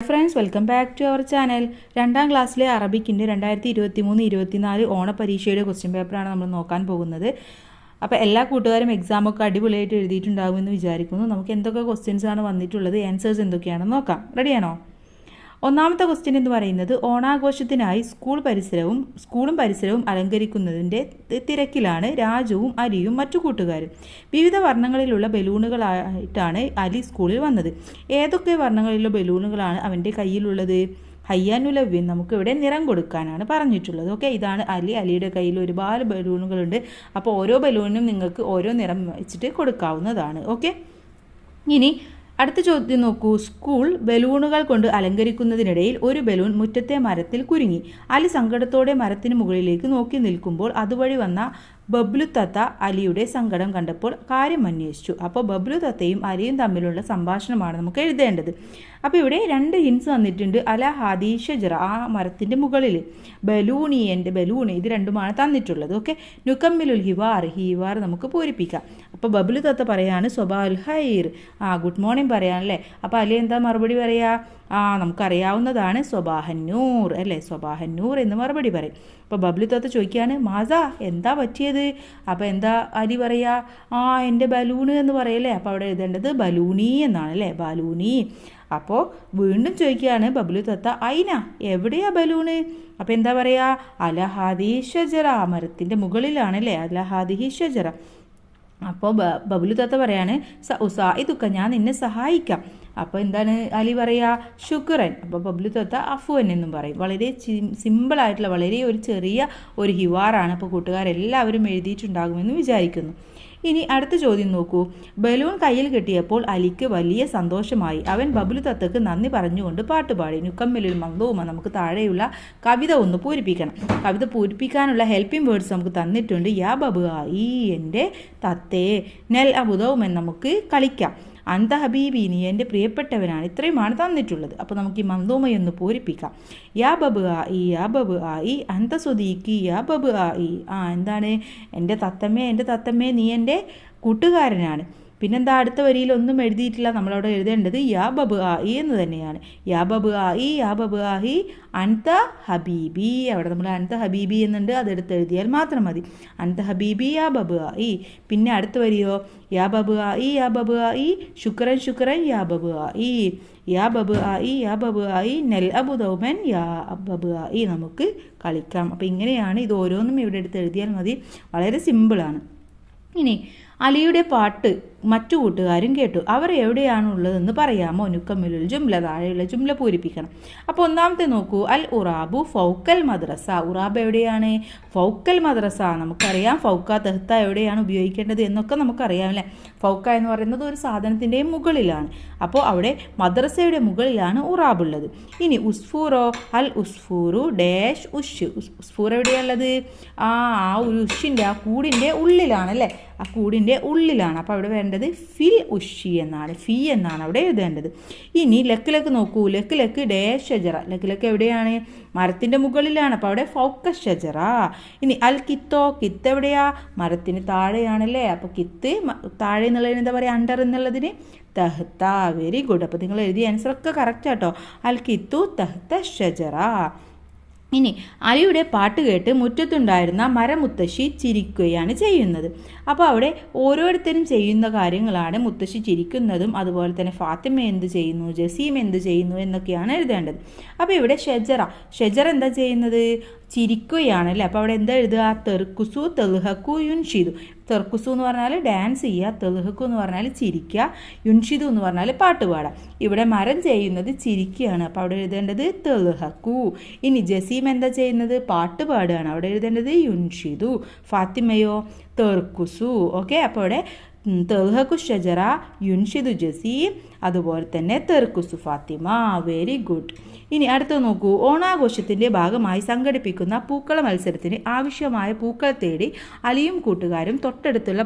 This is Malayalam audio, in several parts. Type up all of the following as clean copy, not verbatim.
Friends, welcome back to our channel. 2ാം ക്ലാസ്സിലെ അറബിക്കിൻ്റെ 2023-24 ഓണപരീക്ഷയുടെ ക്വസ്റ്റ്യൻ പേപ്പറാണ് നമ്മൾ നോക്കാൻ പോകുന്നത്. അപ്പോൾ എല്ലാ കൂട്ടുകാരും എക്സാമൊക്കെ അടിപൊളിയായിട്ട് എഴുതിയിട്ടുണ്ടാകുമെന്ന് വിചാരിക്കുന്നു. നമുക്ക് എന്തൊക്കെ ക്വസ്റ്റ്യൻസാണ് വന്നിട്ടുള്ളത്, ആൻസേഴ്സ് എന്തൊക്കെയാണെന്ന് നോക്കാം. റെഡിയാണോ? ഒന്നാമത്തെ ക്വസ്റ്റ്യൻ എന്ന് പറയുന്നത്, ഓണാഘോഷത്തിനായി സ്കൂളും പരിസരവും അലങ്കരിക്കുന്നതിൻ്റെ തിരക്കിലാണ് രാജുവും അലിയും മറ്റു കൂട്ടുകാരും. വിവിധ വർണ്ണങ്ങളിലുള്ള ബലൂണുകളായിട്ടാണ് അലി സ്കൂളിൽ വന്നത്. ഏതൊക്കെ വർണ്ണങ്ങളിലുള്ള ബലൂണുകളാണ് അവൻ്റെ കയ്യിലുള്ളത്? ഹയ്യാനുലവ്യൻ, നമുക്കിവിടെ നിറം കൊടുക്കാനാണ് പറഞ്ഞിട്ടുള്ളത്. ഓക്കെ, ഇതാണ് അലിയുടെ കയ്യിൽ ഒരുപാട് ബലൂണുകളുണ്ട്. അപ്പോൾ ഓരോ ബലൂണിനും നിങ്ങൾക്ക് ഓരോ നിറം വെച്ചിട്ട് കൊടുക്കാവുന്നതാണ്. ഓക്കെ, ഇനി അടുത്ത ചോദ്യം നോക്കൂ. സ്കൂൾ ബലൂണുകൾ കൊണ്ട് അലങ്കരിക്കുന്നതിനിടയിൽ ഒരു ബലൂൺ മുറ്റത്തെ മരത്തിൽ കുരുങ്ങി. അലി സങ്കടത്തോടെ മരത്തിന് മുകളിലേക്ക് നോക്കി നിൽക്കുമ്പോൾ അതുവഴി വന്ന ബബ്ലു തത്ത അലിയുടെ സങ്കടം കണ്ടപ്പോൾ കാര്യം അന്വേഷിച്ചു. അപ്പോൾ ബബ്ലു തത്തയും അലിയും തമ്മിലുള്ള സംഭാഷണമാണ് നമുക്ക് എഴുതേണ്ടത്. അപ്പോൾ ഇവിടെ 2 ഹിൻസ് തന്നിട്ടുണ്ട്. അല ഹാദി ഷജറ, ആ മരത്തിൻ്റെ മുകളിൽ, ബലൂണി, എൻ്റെ ബലൂൺ, ഇത് രണ്ടുമാണ് തന്നിട്ടുള്ളത്. ഓക്കെ, നുക്കമ്മിലുൽ ഹിവാർ നമുക്ക് പൂരിപ്പിക്കാം. അപ്പോൾ ബബ്ലു തത്ത പറയാണ് സ്വബാൽ ഹൈർ, ഗുഡ് മോർണിംഗ് പറയാനല്ലേ. അപ്പോൾ അലി എന്താ മറുപടി പറയാ? നമുക്കറിയാവുന്നതാണ് സ്വബാഹന്നൂർ അല്ലേ, സ്വബാഹന്നൂർ എന്ന് മറുപടി പറയും. അപ്പോൾ ബബ്ലു തത്ത ചോദിക്കുകയാണ് മാസ, എന്താ പറ്റിയത്? അപ്പോൾ എന്താ അലി പറയാ? എൻ്റെ ബലൂണ് എന്ന് പറയല്ലേ. അപ്പോൾ അവിടെ എഴുതേണ്ടത് ബലൂണി എന്നാണ് അല്ലേ, ബലൂണി. അപ്പോൾ വീണ്ടും ചോദിക്കുകയാണ് ബബ്ലു തത്ത, അയിന എവിടെയാ ബലൂണ്? അപ്പോൾ എന്താ പറയുക? അലഹാദി ഷജറ, മരത്തിൻ്റെ മുകളിലാണല്ലേ, അലഹാദി ഷജറ. അപ്പോൾ ബബ്ലു തത്ത പറയാണ് ഇതൊക്കെ ഞാൻ നിന്നെ സഹായിക്കാം. അപ്പോൾ എന്താണ് അലി പറയുക? ശുക്രൻ. അപ്പോൾ ബബ്ലു തത്ത അഫുവൻ എന്നും പറയും. വളരെ സിമ്പിളായിട്ടുള്ള വളരെ ഒരു ചെറിയ ഒരു ഹിവാറാണ്. അപ്പോൾ കൂട്ടുകാരെല്ലാവരും എഴുതിയിട്ടുണ്ടാകുമെന്ന് വിചാരിക്കുന്നു. ഇനി അടുത്ത ചോദ്യം നോക്കൂ. ബലൂൺ കയ്യിൽ കിട്ടിയപ്പോൾ അലിക്ക് വലിയ സന്തോഷമായി. അവൻ ബബ്ലു തത്തക്ക് നന്ദി പറഞ്ഞുകൊണ്ട് പാട്ടുപാടി. നുക്കമ്മിലുൽ മന്ദൂമ, നമുക്ക് താഴെയുള്ള കവിത ഒന്ന് പൂരിപ്പിക്കണം. കവിത പൂരിപ്പിക്കാനുള്ള ഹെൽപ്പിംഗ് വേർഡ്സ് നമുക്ക് തന്നിട്ടുണ്ട്. യാ ബബു ഈ എൻ്റെ തത്തേ, നെൽ അബുദൗമൻ, നമുക്ക് കളിക്കാം. അന്ത ഹബീബി, നീ എൻ്റെ പ്രിയപ്പെട്ടവനാണ്. ഇത്രയുമാണ് തന്നിട്ടുള്ളത്. അപ്പോൾ നമുക്ക് ഈ മന്ദൂമയൊന്ന് പൂരിപ്പിക്കാം. യാ ബബു യാ ബബു അന്ത സുദീഖി യാ ബബു എന്താണ്? എൻ്റെ തത്തമ്മേ നീ എൻ്റെ കൂട്ടുകാരനാണ്. പിന്നെന്താ അടുത്ത വരിയിൽ ഒന്നും എഴുതിയിട്ടില്ല. നമ്മളവിടെ എഴുതേണ്ടത് യാ ബബു എന്ന് തന്നെയാണ്. യാ ബബു അൻത ഹബീബി. അവിടെ നമ്മൾ അൻത ഹബീബി എന്നുണ്ട്, അതെടുത്ത് എഴുതിയാൽ മാത്രം മതി. അൻത ഹബീബി യാ ബബു. പിന്നെ അടുത്ത വരിയോ? യാ ബബു ശുക്രൻ യാ ബബു യാ ബബു നെൽ അബുദൗമൻ യാ ബബു നമുക്ക് കളിക്കാം. അപ്പോൾ ഇങ്ങനെയാണ്. ഇത് ഓരോന്നും ഇവിടെ എടുത്ത് എഴുതിയാൽ മതി. വളരെ സിമ്പിളാണ്. ഇനി അലിയുടെ പാട്ട് മറ്റു കൂട്ടുകാരും കേട്ടു. അവർ എവിടെയാണുള്ളതെന്ന് പറയാമോ? നുക്കമ്മിലുൽ ജുംല, താഴെയുള്ള ജുംല പൂരിപ്പിക്കണം. അപ്പോൾ ഒന്നാമത്തെ നോക്കൂ. അൽ ഉറാബു ഫൗക്കൽ മദ്രസ. ഉറാബ് എവിടെയാണ്? ഫൗക്കൽ മദ്രസ. നമുക്കറിയാം ഫൗക്ക തെഹ്ത്ത എവിടെയാണ് ഉപയോഗിക്കേണ്ടത് എന്നൊക്കെ നമുക്കറിയാം അല്ലേ. ഫൗക്ക എന്ന് പറയുന്നത് ഒരു സാധനത്തിൻ്റെയും മുകളിലാണ്. അപ്പോൾ അവിടെ മദ്രസയുടെ മുകളിലാണ് ഉറാബ് ഉള്ളത്. ഇനി ഉസ്ഫൂറോ? അൽ ഉസ്ഫൂറു ഡാഷ് ഉഷ്. ഉസ്ഫൂർ എവിടെയാണുള്ളത്? ഒരു ഉഷിൻ്റെ, ആ കൂടിൻ്റെ ഉള്ളിലാണല്ലേ, ആ കൂടിൻ്റെ ഉള്ളിലാണ്. അപ്പോൾ അവിടെ വേണ്ടത് ഫിൽ ഉഷി എന്നാണ്, ഫി എന്നാണ് അവിടെ എഴുതേണ്ടത്. ഇനി ലക്ക് നോക്കൂ. Luck dash ഷജറ. ലക്ക് എവിടെയാണ്? മരത്തിൻ്റെ മുകളിലാണ്. അപ്പോൾ അവിടെ ഫൗക്ക ഷജറ. ഇനി അൽ കിത്തോ? കിത്ത് എവിടെയാ? മരത്തിന് താഴെയാണല്ലേ. അപ്പോൾ കിത്ത് താഴെ എന്നുള്ളതിന് എന്താ പറയുക? അണ്ടർ എന്നുള്ളതിന് തഹ്ത. Very good. അപ്പോൾ നിങ്ങൾ എഴുതിയ ആൻസറൊക്കെ കറക്റ്റ് ആട്ടോ. അൽ കിത്തു തഹ്ത ഷജറ. ഇനി അലിയുടെ പാട്ട് കേട്ട് മുറ്റത്തുണ്ടായിരുന്ന മരമുത്തശ്ശി ചിരിക്കുകയാണ് ചെയ്യുന്നത്. അപ്പോൾ അവിടെ ഓരോരുത്തരും ചെയ്യുന്ന കാര്യങ്ങളാണ് മുത്തശ്ശി ചിരിക്കുന്നതും അതുപോലെ തന്നെ ഫാത്തിമ എന്ത് ചെയ്യുന്നു, ജസീം എന്ത് ചെയ്യുന്നു എന്നൊക്കെയാണ് എഴുതേണ്ടത്. അപ്പോൾ ഇവിടെ ഷെജറ എന്താ ചെയ്യുന്നത്? ചിരിക്കുകയാണല്ലേ. അപ്പോൾ അവിടെ എന്താ എഴുതുക? തെർക്കുസു തെൽഹക്കു യുൻഷിദു. തെർക്കുസു എന്ന് പറഞ്ഞാൽ ഡാൻസ് ചെയ്യുക, തെൽഹക്കു എന്ന് പറഞ്ഞാൽ ചിരിക്കുക, യുൻഷിദു എന്ന് പറഞ്ഞാൽ പാട്ട് പാടാം. ഇവിടെ മരം ചെയ്യുന്നത് ചിരിക്കുകയാണ്. അപ്പോൾ അവിടെ എഴുതേണ്ടത് തെൽഹക്കു. ഇനി ജസീം എന്താ ചെയ്യുന്നത്? പാട്ട് പാടുകയാണ്. അവിടെ എഴുതേണ്ടത് യുൻഷിദു. ഫാത്തിമയോ? തെർക്കുസു. ഓക്കെ, അപ്പോൾ അവിടെ തെൽഹക്കു ഷജറ, യുൻഷിദു ജസീം, അതുപോലെ തന്നെ തെർക്കുസു ഫാത്തിമ. Very good. ഇനി അടുത്ത നോക്കൂ. ഓണാഘോഷത്തിൻ്റെ ഭാഗമായി സംഘടിപ്പിക്കുന്ന പൂക്കള മത്സരത്തിന് ആവശ്യമായ പൂക്കൾ തേടി അലിയും കൂട്ടുകാരും തൊട്ടടുത്തുള്ള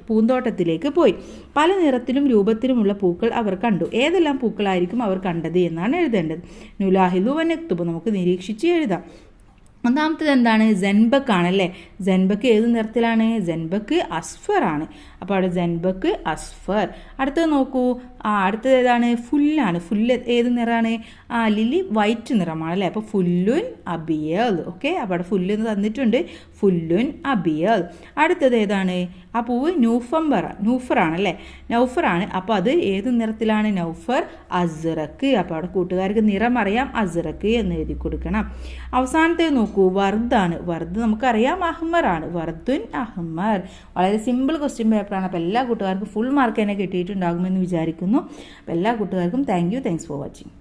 പൂന്തോട്ടത്തിലേക്ക് പോയി. പല നിറത്തിലും രൂപത്തിലുമുള്ള പൂക്കൾ അവർ കണ്ടു. ഏതെല്ലാം പൂക്കളായിരിക്കും അവർ കണ്ടത് എന്നാണ് എഴുതേണ്ടത്. നുലാഹിലു വനക്തുബ്, നമുക്ക് നിരീക്ഷിച്ച് എഴുതാം. ഒന്നാമത്തേത് എന്താണ്? ജൻബക്ക് ആണല്ലേ. ജൻബക്ക് ഏത് നിറത്തിലാണ്? ജൻബക്ക് അസ്ഫറാണ്. അപ്പോൾ അവിടെ ജൻബക്ക് അസ്ഫർ. അടുത്തത് നോക്കൂ, അടുത്തത് ഏതാണ്? ഫുല്ലാണ്. ഫുല്ല് ഏത് നിറമാണ്? ലിലി വൈറ്റ് നിറമാണ് അല്ലേ. അപ്പോൾ ഫുല്ലുൻ അബിയൽ. ഓക്കെ, അപ്പോൾ അവിടെ ഫുല്ല് തന്നിട്ടുണ്ട്, ഫുല്ലുൻ അബിയൽ. അടുത്തത് ഏതാണ്? ആ പൂവ് നൂഫറാണ് അല്ലേ, നൗഫറാണ്. അപ്പോൾ അത് ഏത് നിറത്തിലാണ്? നൗഫർ അസ്റക്ക്. അപ്പോൾ അവിടെ കൂട്ടുകാർക്ക് നിറം അറിയാം, അസ്റക്ക് എന്ന് എഴുതി കൊടുക്കണം. അവസാനത്തെ നോക്കൂ, വർദ്ദാണ്. വർദ്ദ് നമുക്കറിയാം അഹ്മറാണ്, വർദ്ദുൻ അഹ്മർ. വളരെ സിമ്പിൾ ക്വസ്റ്റ്യൻ പേപ്പറാണ്. അപ്പോൾ എല്ലാ കൂട്ടുകാർക്കും ഫുൾ മാർക്ക് തന്നെ കിട്ടിയിട്ടുണ്ടാകുമെന്ന് വിചാരിക്കുന്നു. അപ്പോൾ എല്ലാ കൂട്ടുകാർക്കും താങ്ക്സ് ഫോർ വാച്ചിങ്.